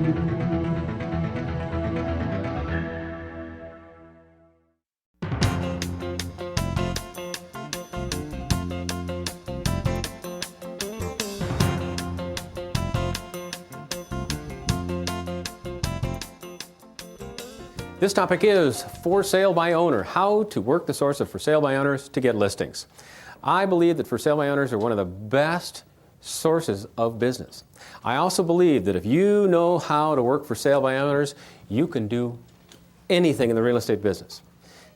This topic is for sale by owner, how to work the source of for sale by owners to get listings. I believe that for sale by owners are one of the best sources of business. I also believe that if you know how to work for sale by owners, you can do anything in the real estate business.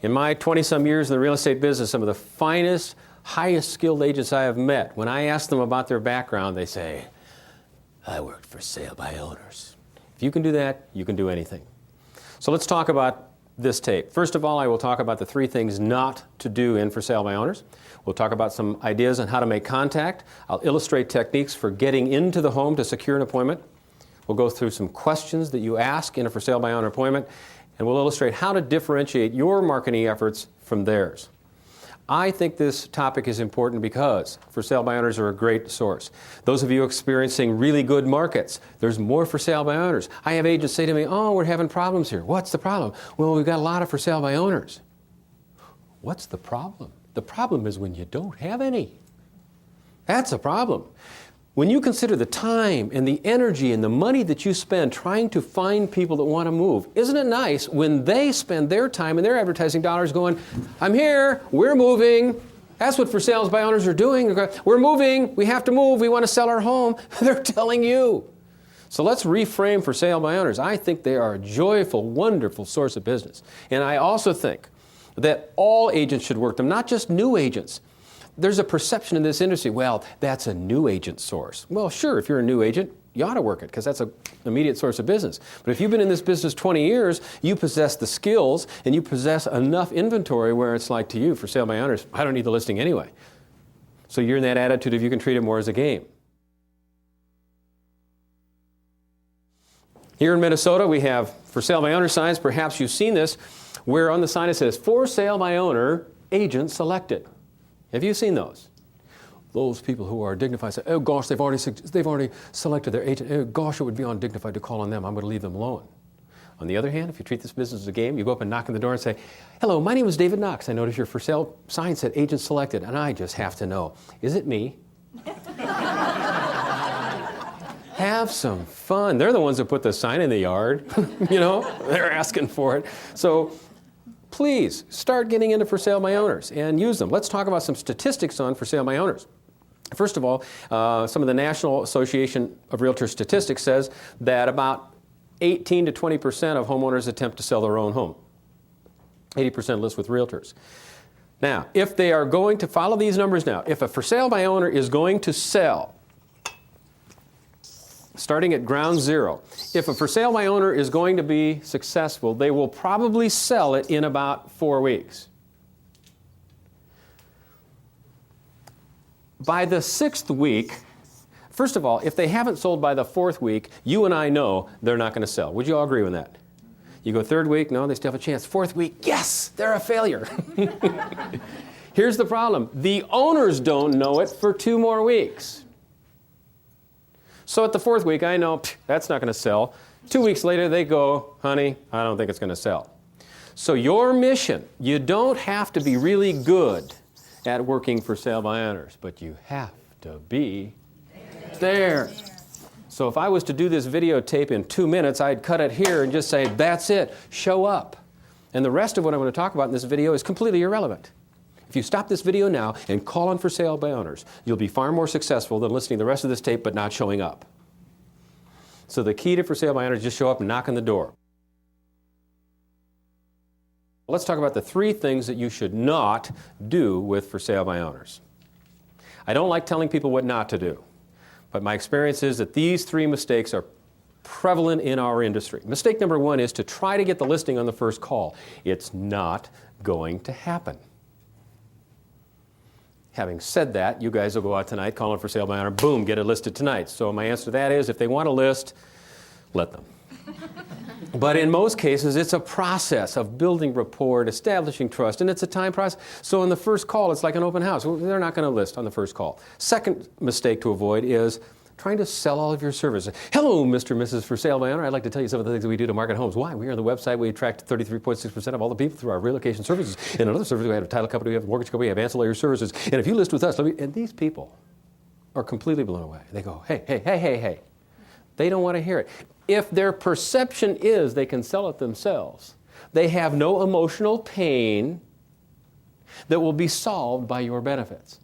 In my 20-some years in the real estate business, some of the finest, highest skilled agents I have met, when I ask them about their background, they say, I worked for sale by owners. If you can do that, you can do anything. So let's talk about this tape. First of all, I will talk about the 3 things not to do in for sale by owners. We'll talk about some ideas on how to make contact. I'll illustrate techniques for getting into the home to secure an appointment. We'll go through some questions that you ask in a for sale by owner appointment, and we'll illustrate how to differentiate your marketing efforts from theirs. I think this topic is important because for sale by owners are a great source. Those of you experiencing really good markets, there's more for sale by owners. I have agents say to me, oh, we're having problems here. What's the problem? Well, we've got a lot of for sale by owners. What's the problem? The problem is when you don't have any. That's a problem. When you consider the time and the energy and the money that you spend trying to find people that want to move, isn't it nice when they spend their time and their advertising dollars going, I'm here, we're moving. That's what for sales by owners are doing. We're moving, we have to move, we want to sell our home. They're telling you. So let's reframe for sale by owners. I think they are a joyful, wonderful source of business. And I also think that all agents should work them, not just new agents. There's a perception in this industry, well, that's a new agent source. Well, sure, if you're a new agent, you ought to work it because that's an immediate source of business. But if you've been in this business 20 years, you possess the skills and you possess enough inventory where it's like to you, for sale by owners, I don't need the listing anyway. So you're in that attitude if you can treat it more as a game. Here in Minnesota, we have for sale by owner signs. Perhaps you've seen this, where on the sign it says, for sale by owner, agent selected. Have you seen those? Those people who are dignified say, oh gosh, they've already selected their agent. Oh gosh, it would be undignified to call on them. I'm going to leave them alone. On the other hand, if you treat this business as a game, you go up and knock on the door and say, hello, my name is David Knox. I noticed your for sale sign said agent selected, and I just have to know, is it me? Have some fun. They're the ones who put the sign in the yard. You know, they're asking for it. So please start getting into for sale by owners and use them. Let's talk about some statistics on for sale by owners. First of all, some of the National Association of Realtors statistics says that about 18 to 20% of homeowners attempt to sell their own home. 80% list with realtors. Now, if they are going to follow these numbers now, if a for sale by owner is going to sell, starting at ground zero, if a for sale by owner is going to be successful, they will probably sell it in about 4 weeks. By the 6th week, first of all, if they haven't sold by the 4th week, you and I know they're not going to sell. Would you all agree with that? You go 3rd week, no, they still have a chance. 4th week, yes, they're a failure. Here's the problem. The owners don't know it for 2 more weeks. So at the 4th week, I know that's not going to sell. 2 weeks later, they go, honey, I don't think it's going to sell. So your mission, you don't have to be really good at working for sale by owners, but you have to be there. So if I was to do this videotape in 2 minutes, I'd cut it here and just say, that's it, show up. And the rest of what I'm going to talk about in this video is completely irrelevant. If you stop this video now and call on for sale by owners, you'll be far more successful than listening to the rest of this tape but not showing up. So the key to for sale by owners is just show up and knock on the door. Let's talk about the 3 things that you should not do with for sale by owners. I don't like telling people what not to do, but my experience is that these 3 mistakes are prevalent in our industry. Mistake number 1 is to try to get the listing on the first call. It's not going to happen. Having said that, you guys will go out tonight, call in for sale by owner, boom, get it listed tonight. So my answer to that is, if they want to list, let them. But in most cases, it's a process of building rapport, establishing trust, and it's a time process. So on the first call, it's like an open house. They're not going to list on the first call. Second mistake to avoid is trying to sell all of your services. Hello, Mr. and Mrs. For Sale by Owner. I'd like to tell you some of the things that we do to market homes. Why? We are on the website. We attract 33.6% of all the people through our relocation services. And another service, we have a title company, we have a mortgage company, we have ancillary services. And if you list with us, and these people are completely blown away. They go, hey, hey, hey, hey, hey. They don't want to hear it. If their perception is they can sell it themselves, they have no emotional pain that will be solved by your benefits.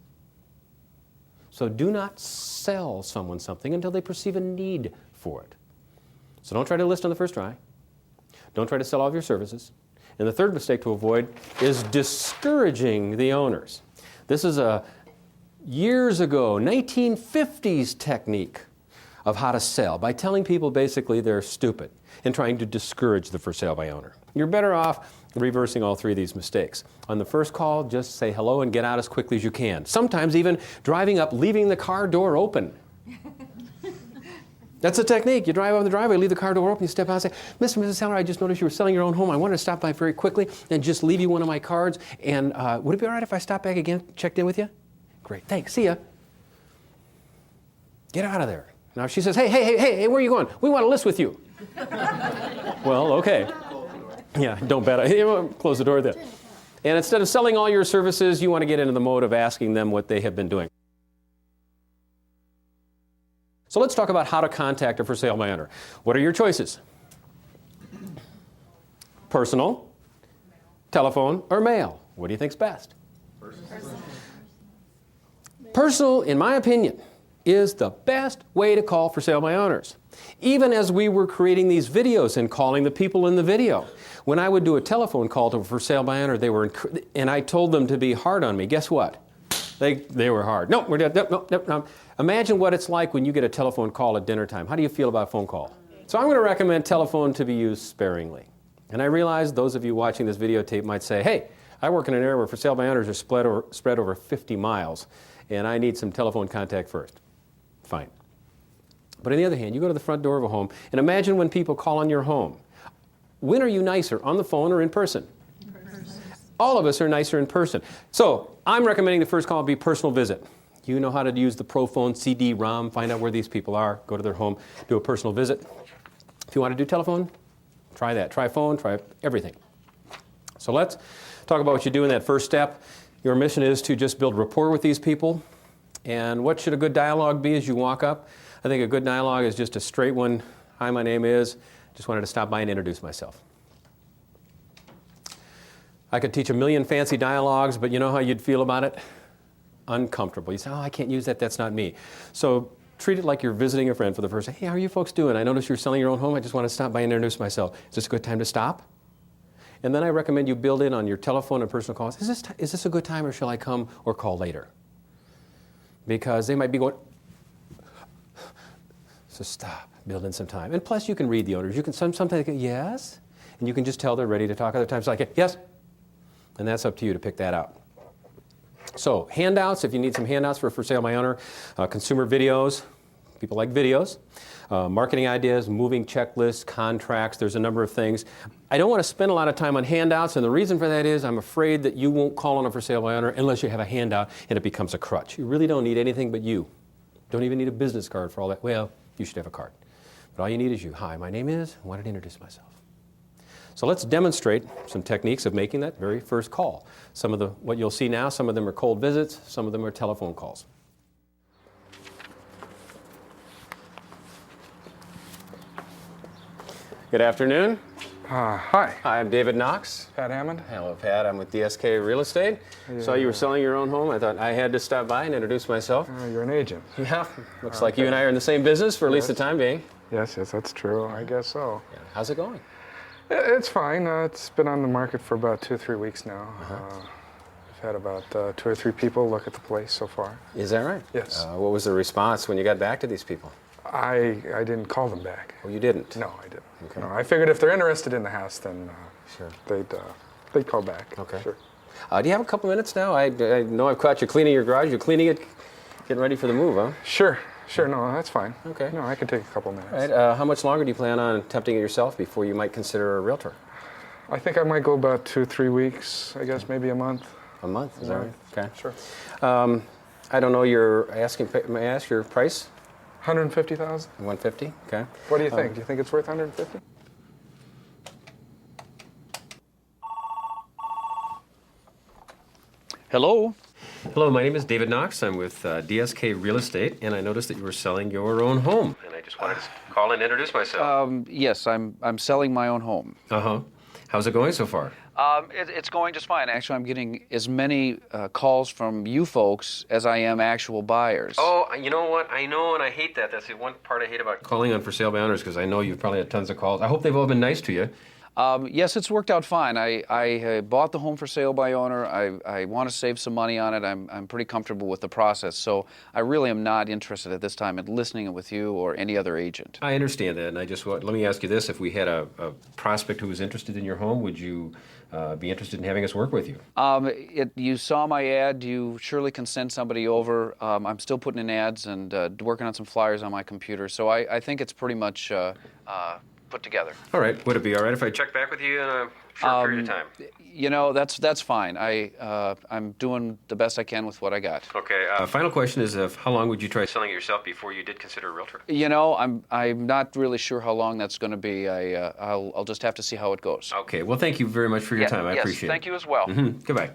So do not sell someone something until they perceive a need for it. So don't try to list on the first try. Don't try to sell all of your services. And the third mistake to avoid is discouraging the owners. This is a years ago, 1950s technique of how to sell by telling people basically they're stupid and trying to discourage the for sale by owner. You're better off reversing all three of these mistakes. On the first call, just say hello and get out as quickly as you can. Sometimes even driving up, leaving the car door open. That's a technique. You drive up the driveway, leave the car door open, you step out and say, Mr. and Mrs. Seller, I just noticed you were selling your own home. I wanted to stop by very quickly and just leave you one of my cards. And would it be all right if I stopped back again, checked in with you? Great, thanks, see ya. Get out of there. Now if she says, hey, where are you going? We want to list with you. Well, okay. Yeah, don't bet. Close the door then. And instead of selling all your services, you want to get into the mode of asking them what they have been doing. So let's talk about how to contact a for sale by owner. What are your choices? Personal, telephone, or mail? What do you think's best? Personal, in my opinion, is the best way to call for sale by owners. Even as we were creating these videos and calling the people in the video, when I would do a telephone call to a for sale by owner, and I told them to be hard on me. Guess what? They were hard. No, we're dead. No. Imagine what it's like when you get a telephone call at dinner time. How do you feel about a phone call? So I'm going to recommend telephone to be used sparingly. And I realize those of you watching this videotape might say, hey, I work in an area where for sale by owners are spread over 50 miles, and I need some telephone contact first. Fine. But on the other hand, you go to the front door of a home, and imagine when people call on your home. When are you nicer, on the phone or in person? In person. All of us are nicer in person. So I'm recommending the first call be personal visit. You know how to use the ProPhone CD-ROM, find out where these people are, go to their home, do a personal visit. If you want to do telephone, try that. Try phone, try everything. So let's talk about what you do in that first step. Your mission is to just build rapport with these people. And what should a good dialogue be as you walk up? I think a good dialogue is just a straight one. Hi, my name is. Just wanted to stop by and introduce myself. I could teach a million fancy dialogues, but you know how you'd feel about it? Uncomfortable. You say, oh, I can't use that. That's not me. So treat it like you're visiting a friend for the first time. Hey, how are you folks doing? I noticed you're selling your own home. I just want to stop by and introduce myself. Is this a good time to stop? And then I recommend you build in on your telephone and personal calls. Is this a good time, or shall I come or call later? Because they might be going, so stop, build in some time. And plus you can read the owners. You can sometimes go, yes, and you can just tell they're ready to talk. Other times like, yes, and that's up to you to pick that out. So handouts, if you need some handouts for sale by owner, consumer videos, people like videos, marketing ideas, moving checklists, contracts, there's a number of things. I don't want to spend a lot of time on handouts, and the reason for that is I'm afraid that you won't call on a for sale by owner unless you have a handout and it becomes a crutch. You really don't need anything but you. Don't even need a business card for all that. Well, you should have a card. But all you need is you. Hi, my name is, I wanted to introduce myself. So let's demonstrate some techniques of making that very first call. Some of what you'll see now, some of them are cold visits, some of them are telephone calls. Good afternoon. Hi. Hi, I'm David Knox. Pat Hammond. Hello, Pat. I'm with DSK Real Estate. Yeah. Saw you were selling your own home. I thought I had to stop by and introduce myself. You're an agent. Yeah, looks like you and I are in the same business for at least the time being. Yes, that's true. I guess so. Yeah. How's it going? It's fine. It's been on the market for about 2 or 3 weeks now. I've had about 2 or 3 people look at the place so far. Is that right? Yes. What was the response when you got back to these people? I didn't call them back. Oh, you didn't? No, I didn't. Okay. No, I figured if they're interested in the house, then sure. they'd call back. Okay. Sure. Do you have a couple minutes now? I know I've caught you cleaning your garage. You're cleaning it, getting ready for the move, huh? Sure. No, that's fine. Okay. No, I can take a couple minutes. All right. How much longer do you plan on attempting it yourself before you might consider a realtor? I think I might go about 2 or 3 weeks. I guess maybe a month. A month? Is that right? Okay. Sure. I don't know. May I ask your price? 150,000. 150? Okay. What do you think? Do you think it's worth 150? Hello? Hello, my name is David Knox. I'm with DSK Real Estate, and I noticed that you were selling your own home. And I just wanted to call and introduce myself. Yes, I'm selling my own home. Uh-huh. How's it going so far? It's going just fine. Actually, I'm getting as many calls from you folks as I am actual buyers. Oh, you know what? I know, and I hate that. That's the one part I hate about calling on for sale by owners, because I know you've probably had tons of calls. I hope they've all been nice to you. Yes, it's worked out fine. I bought the home for sale by owner. I want to save some money on it. I'm pretty comfortable with the process, so I really am not interested at this time in listing it with you or any other agent. I understand that, and let me ask you this. If we had a prospect who was interested in your home, would you be interested in having us work with you? You saw my ad. You surely can send somebody over. I'm still putting in ads and working on some flyers on my computer, so I think it's pretty much put together. All right. Would it be all right if I check back with you in a short period of time? You know, that's fine. I'm doing the best I can with what I got. Okay. Final question is, how long would you try selling it yourself before you did consider a realtor? You know, I'm not really sure how long that's going to be. I'll just have to see how it goes. Okay. Well, thank you very much for your time. I appreciate it. Thank you as well. Goodbye.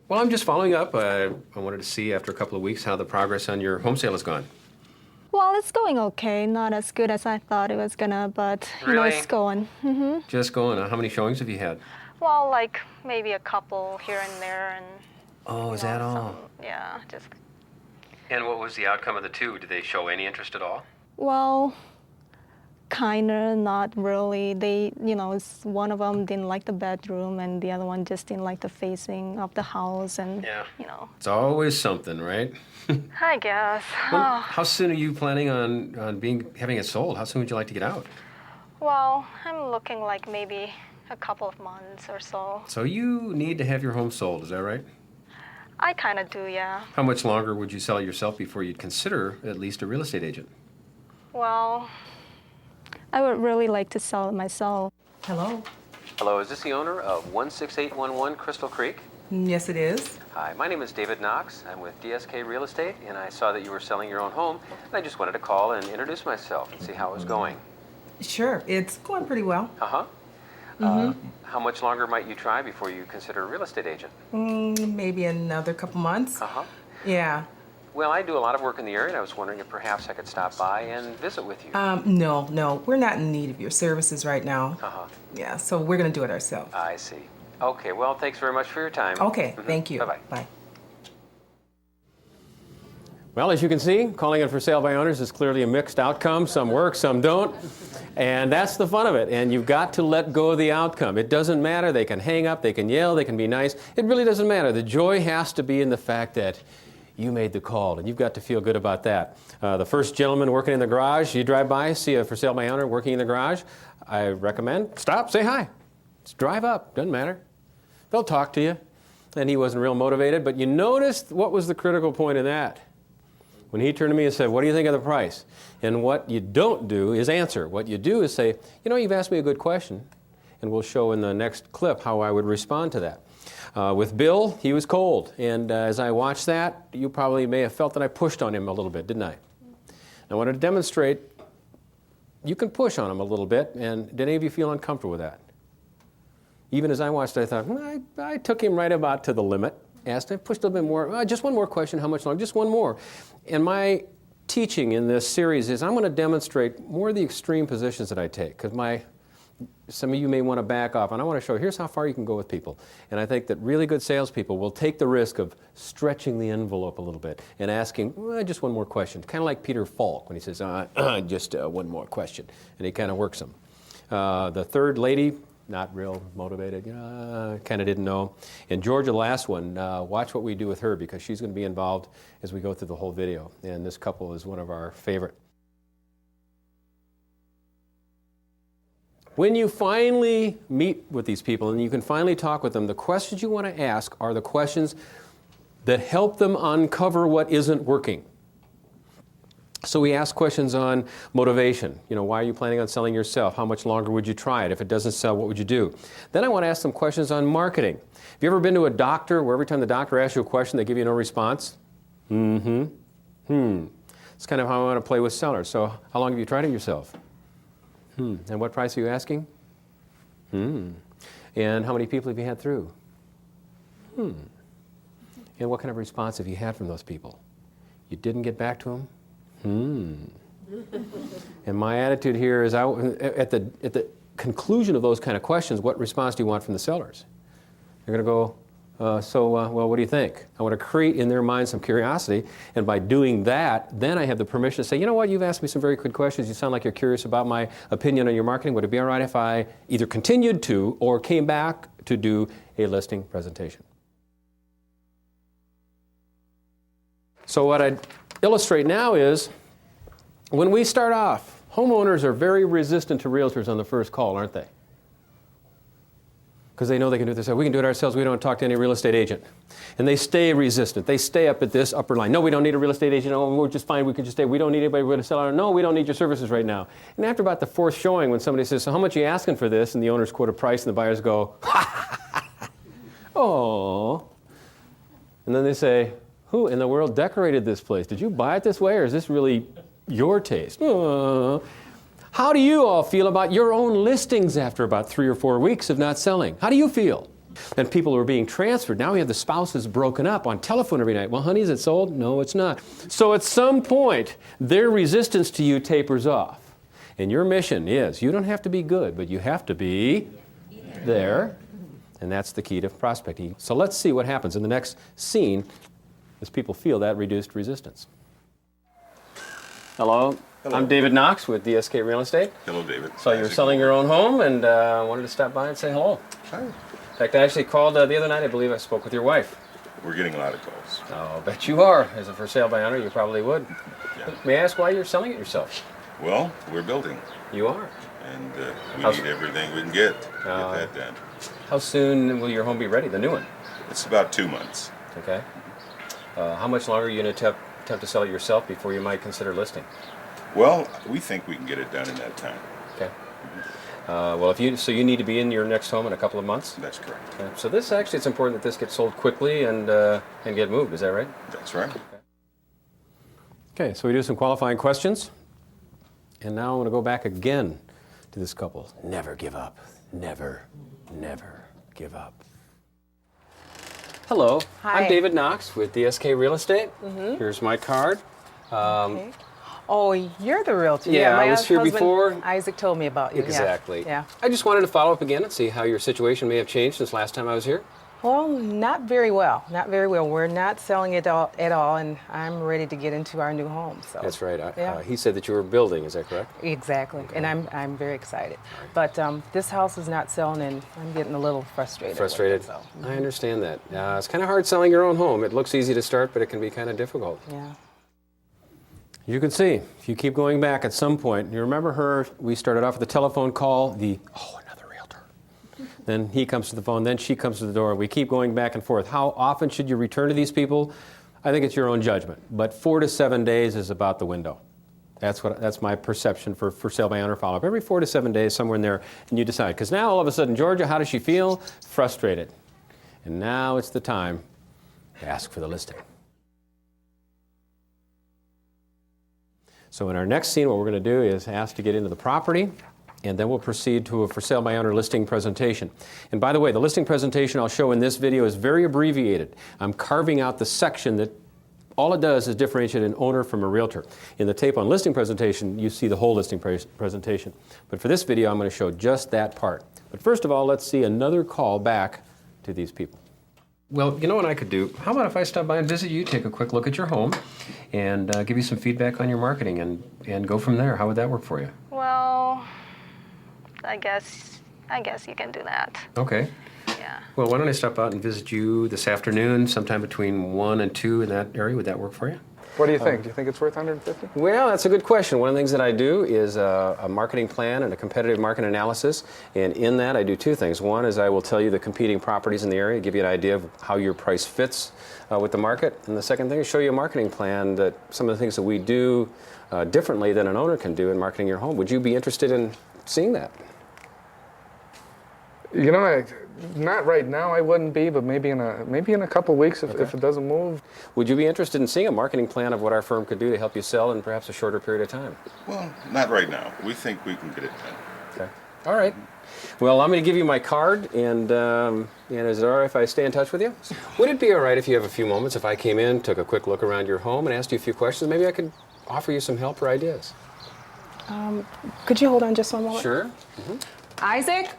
Well, I'm just following up. I wanted to see after a couple of weeks how the progress on your home sale has gone. Well, it's going okay. Not as good as I thought it was gonna, but you know, it's going. Just going. How many showings have you had? Well, like maybe a couple here and there, and Oh, is that all? yeah, just. And what was the outcome of the two? Did they show any interest at all? Well, kinda, not really. They, one of them didn't like the bedroom, and the other one just didn't like the facing of the house, and Yeah. It's always something, right? I guess. Well, how soon are you planning on having it sold? How soon would you like to get out? Well, I'm looking like maybe a couple of months or so. So you need to have your home sold, is that right? I kind of do, yeah. How much longer would you sell it yourself before you'd consider at least a real estate agent? Well, I would really like to sell it myself. Hello. Hello, is this the owner of 16811 Crystal Creek? Yes, it is. Hi, my name is David Knox. I'm with DSK Real Estate, and I saw that you were selling your own home, and I just wanted to call and introduce myself and see how it was going. Sure, it's going pretty well. Uh-huh. How much longer might you try before you consider a real estate agent? Maybe another couple months. Uh-huh. Yeah. Well, I do a lot of work in the area, and I was wondering if perhaps I could stop by and visit with you. No, we're not in need of your services right now. Uh-huh. Yeah, so we're going to do it ourselves. I see. Okay, well, thanks very much for your time. Okay, thank you. Bye-bye. Bye. Well, as you can see, calling in for sale by owners is clearly a mixed outcome. Some work, some don't. And that's the fun of it. And you've got to let go of the outcome. It doesn't matter. They can hang up, they can yell, they can be nice. It really doesn't matter. The joy has to be in the fact that you made the call, and you've got to feel good about that. The first gentleman working in the garage, you drive by, see a for sale by owner working in the garage, I recommend stop, say hi. Just drive up, doesn't matter. They'll talk to you. And he wasn't real motivated, but you noticed what was the critical point in that? When he turned to me and said, what do you think of the price? And what you don't do is answer. What you do is say, you've asked me a good question, and we'll show in the next clip how I would respond to that. With Bill, he was cold, and as I watched that, you probably may have felt that I pushed on him a little bit, didn't I? I wanted to demonstrate you can push on him a little bit, and did any of you feel uncomfortable with that? Even as I watched, I thought, I took him right about to the limit. Asked him, pushed a little bit more. Just one more question. How much longer? Just one more. And my teaching in this series is I'm going to demonstrate more of the extreme positions that I take, because some of you may want to back off, and I want to show here's how far you can go with people. And I think that really good salespeople will take the risk of stretching the envelope a little bit and asking just one more question, kind of like Peter Falk when he says, just one more question, and he kind of works them. The third lady, not real motivated, kind of didn't know. And Georgia, the last one, watch what we do with her, because she's going to be involved as we go through the whole video. And this couple is one of our favorite. When you finally meet with these people and you can finally talk with them, the questions you want to ask are the questions that help them uncover what isn't working. So we ask questions on motivation. Why are you planning on selling yourself? How much longer would you try it? If it doesn't sell, what would you do? Then I want to ask them questions on marketing. Have you ever been to a doctor where every time the doctor asks you a question, they give you no response? It's kind of how I want to play with sellers. So how long have you tried it yourself? And what price are you asking? And how many people have you had through? And what kind of response have you had from those people? You didn't get back to them? And my attitude here is, at the conclusion of those kind of questions, what response do you want from the sellers? They're going to go, well, what do you think? I want to create in their mind some curiosity, and by doing that, then I have the permission to say, you know what, you've asked me some very good questions. You sound like you're curious about my opinion on your marketing. Would it be all right if I either continued to or came back to do a listing presentation? So what I'd illustrate now is, when we start off, homeowners are very resistant to realtors on the first call, aren't they? Because they know they can do it themselves. We can do it ourselves. We don't talk to any real estate agent. And they stay resistant. They stay up at this upper line. No, we don't need a real estate agent. Oh, we're just fine. We can just stay. We don't need anybody. We're going to sell our. No, we don't need your services right now. And after about the fourth showing, when somebody says, so how much are you asking for this? And the owners quote a price, and the buyers go, oh. And then they say, who in the world decorated this place? Did you buy it this way, or is this really your taste? How do you all feel about your own listings after about 3 or 4 weeks of not selling? How do you feel? And people are being transferred. Now we have the spouses broken up on telephone every night. Well, honey, is it sold? No, it's not. So at some point, their resistance to you tapers off. And your mission is, you don't have to be good, but you have to be there. And that's the key to prospecting. So let's see what happens in the next scene as people feel that reduced resistance. Hello. I'm David Knox with DSK Real Estate. Hello, David. So you're selling your own home, and wanted to stop by and say hello. Hi. In fact, I actually called the other night. I believe I spoke with your wife. We're getting a lot of calls. Oh, I bet you are. As a for sale by owner, you probably would. Yeah. May I ask why you're selling it yourself? Well, we're building, You are. and we How's- need everything we can get to get that done. How soon will your home be ready, the new one? It's about 2 months. Okay. How much longer are you going to attempt to sell it yourself before you might consider listing? Well, we think we can get it done in that time. Okay. Well, so you need to be in your next home in a couple of months. That's correct. Okay. So it's important that this gets sold quickly and get moved. Is that right? That's right. Okay. So we do some qualifying questions, and now I want to go back again to this couple. Never give up. Never, never give up. Hello. Hi. I'm David Knox with DSK Real Estate. Here's my card. Okay. Oh, you're the realtor. Yeah, my I was here husband, before. Isaac told me about you. Exactly. Yeah. I just wanted to follow up again and see how your situation may have changed since last time I was here. Well, not very well. Not very well. We're not selling it at all, and I'm ready to get into our new home. So. That's right. Yeah. He said that you were building. Is that correct? Exactly. And I'm very excited. But this house is not selling, and I'm getting a little frustrated. Frustrated. With it, so. I understand that. It's kind of hard selling your own home. It looks easy to start, but it can be kind of difficult. Yeah. You can see, if you keep going back at some point, you remember her, we started off with a telephone call, another realtor. Then he comes to the phone, then she comes to the door. We keep going back and forth. How often should you return to these people? I think it's your own judgment, but 4 to 7 days is about the window. That's my perception for sale by owner follow-up. Every 4 to 7 days, somewhere in there, and you decide. Because now all of a sudden, Georgia, how does she feel? Frustrated. And now it's the time to ask for the listing. So in our next scene, what we're going to do is ask to get into the property, and then we'll proceed to a for sale by owner listing presentation. And by the way, the listing presentation I'll show in this video is very abbreviated. I'm carving out the section that all it does is differentiate an owner from a realtor. In the tape on listing presentation, you see the whole listing presentation. But for this video, I'm going to show just that part. But first of all, let's see another call back to these people. Well, you know what I could do? How about if I stop by and visit you, take a quick look at your home, and give you some feedback on your marketing, and go from there? How would that work for you? Well, I guess you can do that. Okay. Yeah. Well, why don't I stop out and visit you this afternoon, sometime between 1 and 2 in that area? Would that work for you? What do you think? Do you think it's worth 150? Well, that's a good question. One of the things that I do is a marketing plan and a competitive market analysis. And in that, I do 2 things. One is I will tell you the competing properties in the area, give you an idea of how your price fits with the market. And the second thing is show you a marketing plan that some of the things that we do differently than an owner can do in marketing your home. Would you be interested in seeing that? You know, Not right now, I wouldn't be, but maybe in a couple weeks if it doesn't move. Would you be interested in seeing a marketing plan of what our firm could do to help you sell in perhaps a shorter period of time? Well, not right now. We think we can get it done. Okay. All right. Well, I'm going to give you my card, and is it all right if I stay in touch with you? Would it be all right if you have a few moments if I came in, took a quick look around your home, and asked you a few questions? Maybe I could offer you some help or ideas. Could you hold on just one moment? Sure. Isaac?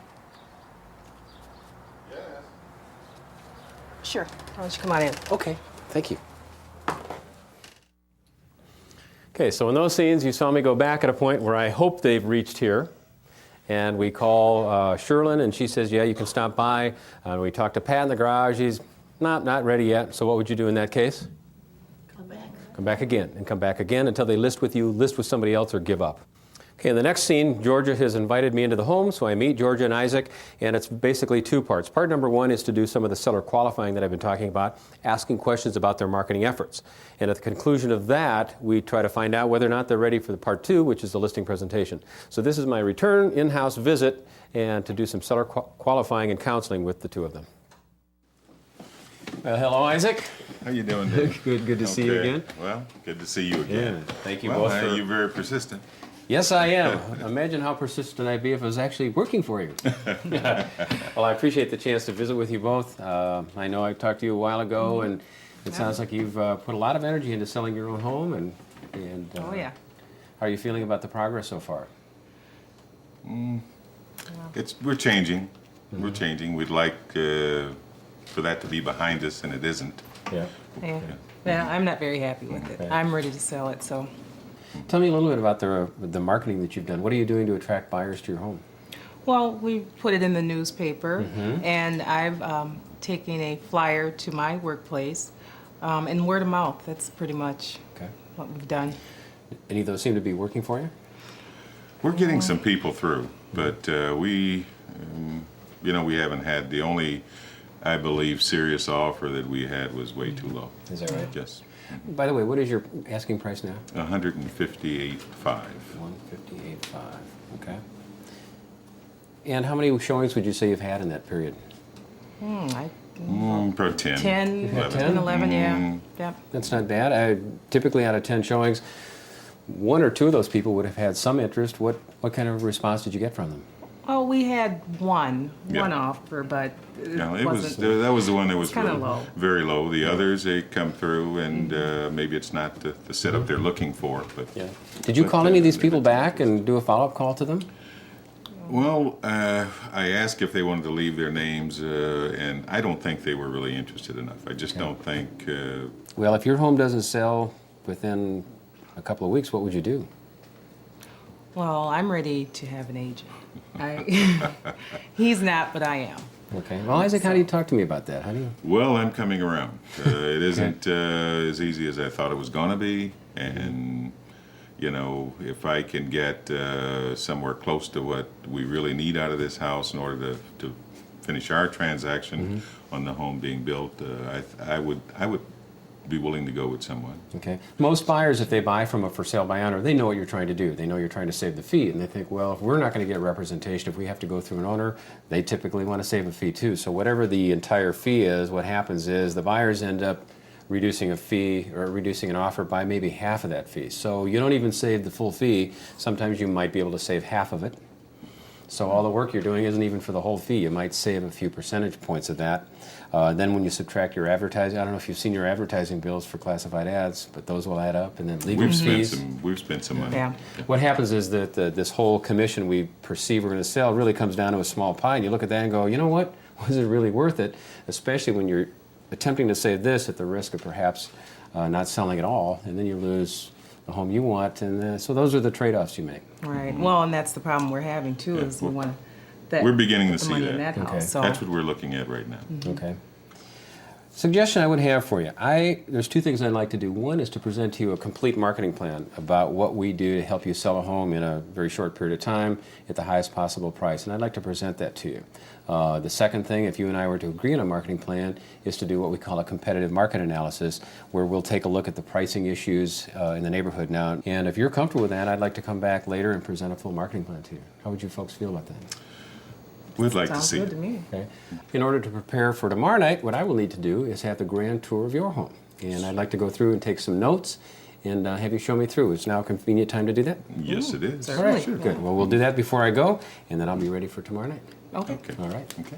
Sure. Why don't you come on in? Okay. Thank you. Okay, so in those scenes, you saw me go back at a point where I hope they've reached here. And we call Sherlyn, and she says, yeah, you can stop by. We talk to Pat in the garage. He's not ready yet. So what would you do in that case? Come back. Come back again, and come back again until they list with you, list with somebody else, or give up. Okay, in the next scene, Georgia has invited me into the home, so I meet Georgia and Isaac, and it's basically two parts. Part number one is to do some of the seller qualifying that I've been talking about, asking questions about their marketing efforts. And at the conclusion of that, we try to find out whether or not they're ready for the part two, which is the listing presentation. So this is my return in-house visit, and to do some seller qualifying and counseling with the two of them. Well, hello, Isaac. How you doing, Dave? Good to see you Okay. Again. Well, good to see you again. Thank you Well, both for... you're very persistent. Yes, I am. Imagine how persistent I'd be if I was actually working for you. Well, I appreciate the chance to visit with you both. I know I talked to you a while ago, and it sounds like you've put a lot of energy into selling your own home. And Oh, yeah. how are you feeling about the progress so far? We're changing. We're changing. We'd like for that to be behind us, and it isn't. Yeah. Yeah, I'm not very happy with it. Okay. I'm ready to sell it, so. Tell me a little bit about the marketing that you've done. What are you doing to attract buyers to your home? Well, we put it in the newspaper, and I've taken a flyer to my workplace, and word of mouth. That's pretty much Okay. what we've done. Any of those seem to be working for you? We're getting some people through, but we haven't had the only, I believe, serious offer that we had was way too low. Is that right? Yes. By the way, what is your asking price now? 158.5. 158.5. Okay. And how many showings would you say you've had in that period? Probably 10. 10, 11. 10, 11, yeah. Yep. That's not bad. Typically, out of 10 showings, one or two of those people would have had some interest. What kind of response did you get from them? Well, we had one Yeah. offer, but No, it was wasn't. that was the one that was kinda really low. very low. The others, they come through, and maybe it's not the setup they're looking for. But Yeah. Did you call any of these people back and do a follow-up call to them? well, I asked if they wanted to leave their names, and I don't think they were really interested enough. I just don't think. Well, if your home doesn't sell within a couple of weeks, what would you do? Well, I'm ready to have an agent. He's not, but I am. Okay. Well, Isaac, how do you talk to me about that? How do you? Well, I'm coming around. It isn't as easy as I thought it was going to be, and if I can get somewhere close to what we really need out of this house in order to finish our transaction on the home being built, I would be willing to go with someone. Okay. Most buyers, if they buy from a for sale by owner, they know what you're trying to do. They know you're trying to save the fee, and they think, well, if we're not going to get representation, if we have to go through an owner, they typically want to save a fee too. So whatever the entire fee is, what happens is the buyers end up reducing a fee or reducing an offer by maybe half of that fee. So you don't even save the full fee. Sometimes you might be able to save half of it. So all the work you're doing isn't even for the whole fee. You might save a few percentage points of that. Then when you subtract your advertising, I don't know if you've seen your advertising bills for classified ads, but those will add up, and then legal fees. We've spent some money. Yeah. What happens is that this whole commission we perceive we're going to sell really comes down to a small pie, and you look at that and go, you know what? Was it really worth it? Especially when you're attempting to save this at the risk of perhaps not selling at all, and then you lose the home you want, and so those are the trade-offs you make. Right. Well, and that's the problem we're having too. Yeah, Is we want that. we're beginning to put the see money that. in that Okay. house. So That's what we're looking at right now. Okay. Suggestion I would have for you. There's two things I'd like to do. One is to present to you a complete marketing plan about what we do to help you sell a home in a very short period of time at the highest possible price, and I'd like to present that to you. The second thing, if you and I were to agree on a marketing plan, is to do what we call a competitive market analysis, where we'll take a look at the pricing issues in the neighborhood now. And if you're comfortable with that, I'd like to come back later and present a full marketing plan to you. How would you folks feel about that? We'd like to Sounds see good it. to me. Okay. In order to prepare for tomorrow night, what I will need to do is have the grand tour of your home. And I'd like to go through and take some notes and have you show me through. Is now a convenient time to do that? Yes, it is. Certainly. Sure. Good. Well, we'll do that before I go, and then I'll be ready for tomorrow night. Okay. Okay. All right. Okay.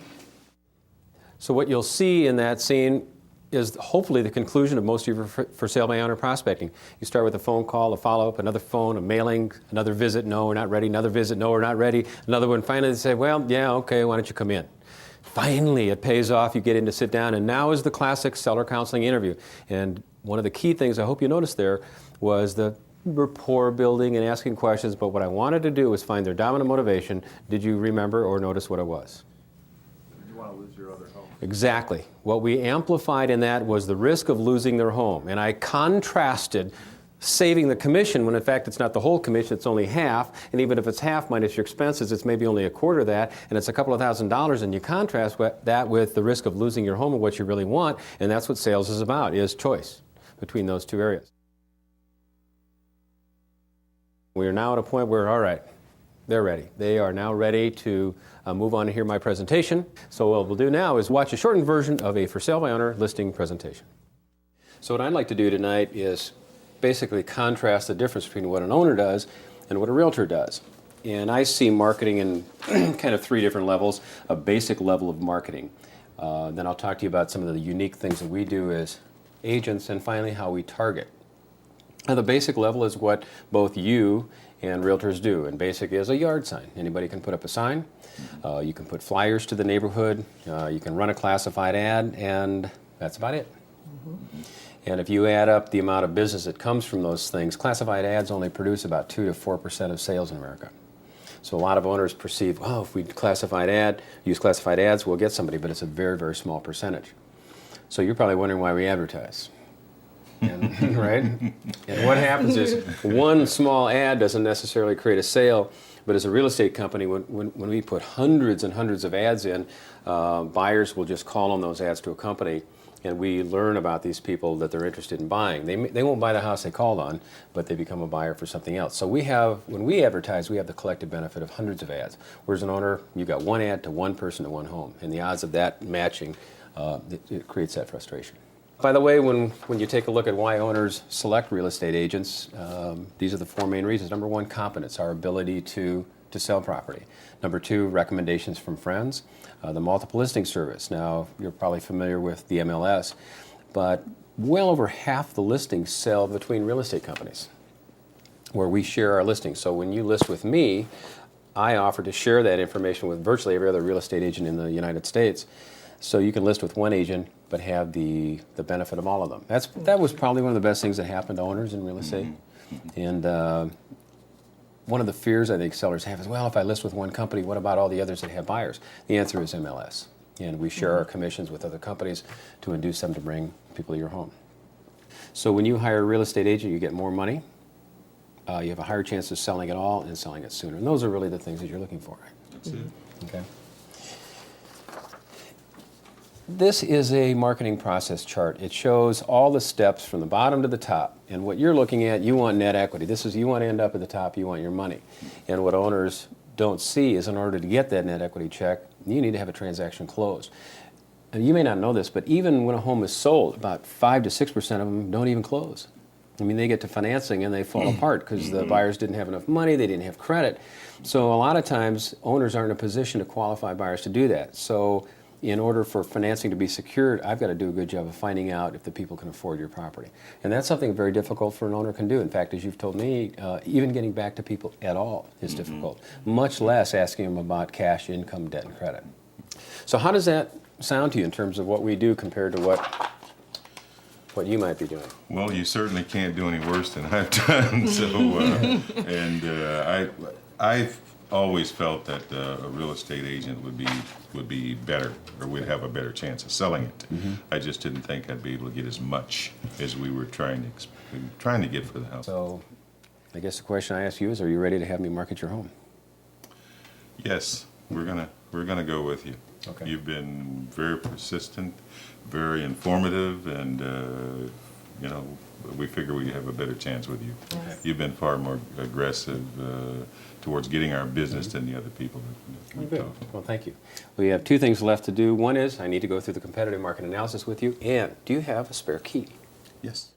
So what you'll see in that scene is hopefully the conclusion of most of your for sale by owner prospecting. You start with a phone call, a follow-up, another phone, a mailing, another visit, no, we're not ready, another visit, no, we're not ready, another one. Finally they say, well, yeah, okay, why don't you come in? Finally, it pays off. You get in to sit down, and now is the classic seller counseling interview. And one of the key things I hope you noticed there was the rapport building and asking questions, but what I wanted to do was find their dominant motivation. Did you remember or notice what it was? You want to lose your other home. Exactly. What we amplified in that was the risk of losing their home. And I contrasted saving the commission when in fact it's not the whole commission, it's only half. And even if it's half minus your expenses, it's maybe only a quarter of that. And it's a couple of $1,000s. And you contrast that with the risk of losing your home and what you really want. And that's what sales is about, is choice between those two areas. We are now at a point where, all right, they're ready. They are now ready to move on to hear my presentation. So what we'll do now is watch a shortened version of a for sale by owner listing presentation. So what I'd like to do tonight is basically contrast the difference between what an owner does and what a realtor does. And I see marketing in kind of three different levels. A basic level of marketing. Then I'll talk to you about some of the unique things that we do as agents, and finally how we target. Now, the basic level is what both you and realtors do, and basic is a yard sign. Anybody can put up a sign. You can put flyers to the neighborhood. You can run a classified ad, and that's about it. And if you add up the amount of business that comes from those things, classified ads only produce about 2 to 4% of sales in America. So a lot of owners perceive, oh, if we use classified ads, we'll get somebody, but it's a very, very small percentage. So you're probably wondering why we advertise. And, right? And what happens is one small ad doesn't necessarily create a sale, but as a real estate company, when we put hundreds and hundreds of ads in, buyers will just call on those ads to a company, and we learn about these people that they're interested in buying. They won't buy the house they called on, but they become a buyer for something else. So when we advertise, we have the collective benefit of hundreds of ads. Whereas an owner, you got one ad to one person to one home, and the odds of that matching, it creates that frustration. By the way, when you take a look at why owners select real estate agents, these are the four main reasons. Number one, competence, our ability to sell property. Number two, recommendations from friends. The multiple listing service. Now, you're probably familiar with the MLS, but well over half the listings sell between real estate companies where we share our listings. So when you list with me, I offer to share that information with virtually every other real estate agent in the United States. So you can list with one agent, but have the benefit of all of them. That was probably one of the best things that happened to owners in real estate. And one of the fears I think sellers have is, well, if I list with one company, what about all the others that have buyers? The answer is MLS. And we share our commissions with other companies to induce them to bring people to your home. So when you hire a real estate agent, you get more money. You have a higher chance of selling it all and selling it sooner. And those are really the things that you're looking for. That's it. Okay. This is a marketing process chart. It shows all the steps from the bottom to the top. And what you're looking at, you want net equity. You want to end up at the top, you want your money. And what owners don't see is in order to get that net equity check, you need to have a transaction closed. And you may not know this, but even when a home is sold, about 5 to 6% of them don't even close. I mean, they get to financing and they fall apart because the buyers didn't have enough money, they didn't have credit. So a lot of times, owners aren't in a position to qualify buyers to do that. So in order for financing to be secured, I've got to do a good job of finding out if the people can afford your property. And that's something very difficult for an owner can do. In fact, as you've told me, even getting back to people at all is difficult, much less asking them about cash, income, debt, and credit. So how does that sound to you in terms of what we do compared to what you might be doing? Well, you certainly can't do any worse than I've done. So, I've always felt that a real estate agent would be better, or would have a better chance of selling it. I just didn't think I'd be able to get as much as we were trying to get for the house. So I guess the question I ask you is, are you ready to have me market your home? Yes, we're gonna go with you. Okay. You've been very persistent, very informative, and we figure we have a better chance with you. You've been far more aggressive towards getting our business than the other people that we've Good. talked to. Well, thank you. We have two things left to do. One is I need to go through the competitive market analysis with you. And do you have a spare key? Yes.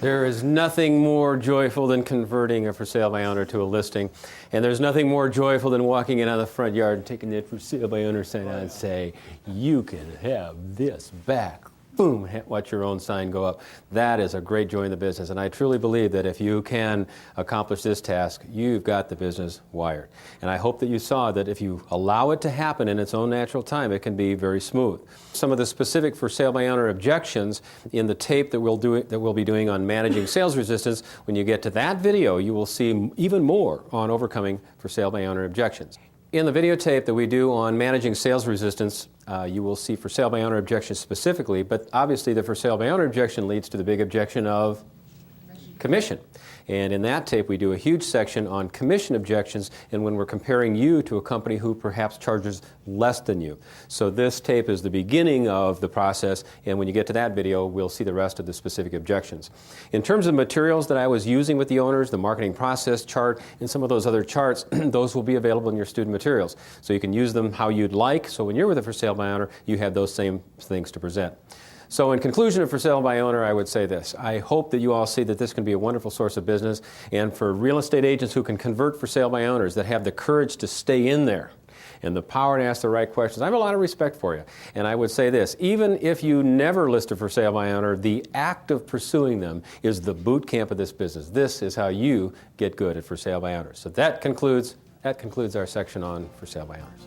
There is nothing more joyful than converting a for sale by owner to a listing. And there's nothing more joyful than walking in on the front yard and taking that for sale by owner sign out and say, you can have this back. Boom, watch your own sign go up. That is a great joy in the business. And I truly believe that if you can accomplish this task, you've got the business wired. And I hope that you saw that if you allow it to happen in its own natural time, it can be very smooth. Some of the specific for sale by owner objections in the tape that we'll be doing on managing sales resistance, when you get to that video, you will see even more on overcoming for sale by owner objections. In the videotape that we do on managing sales resistance, you will see for sale by owner objections specifically, but obviously the for sale by owner objection leads to the big objection of commission. And in that tape, we do a huge section on commission objections and when we're comparing you to a company who perhaps charges less than you. So this tape is the beginning of the process, and when you get to that video, we'll see the rest of the specific objections. In terms of materials that I was using with the owners, the marketing process chart, and some of those other charts, those will be available in your student materials. So you can use them how you'd like, so when you're with a for sale by owner, you have those same things to present. So in conclusion of for sale by owner, I would say this. I hope that you all see that this can be a wonderful source of business, and for real estate agents who can convert for sale by owners, that have the courage to stay in there and the power to ask the right questions, I have a lot of respect for you. And I would say this, even if you never list a for sale by owner, the act of pursuing them is the boot camp of this business. This is how you get good at for sale by owners. So that concludes our section on for sale by owners.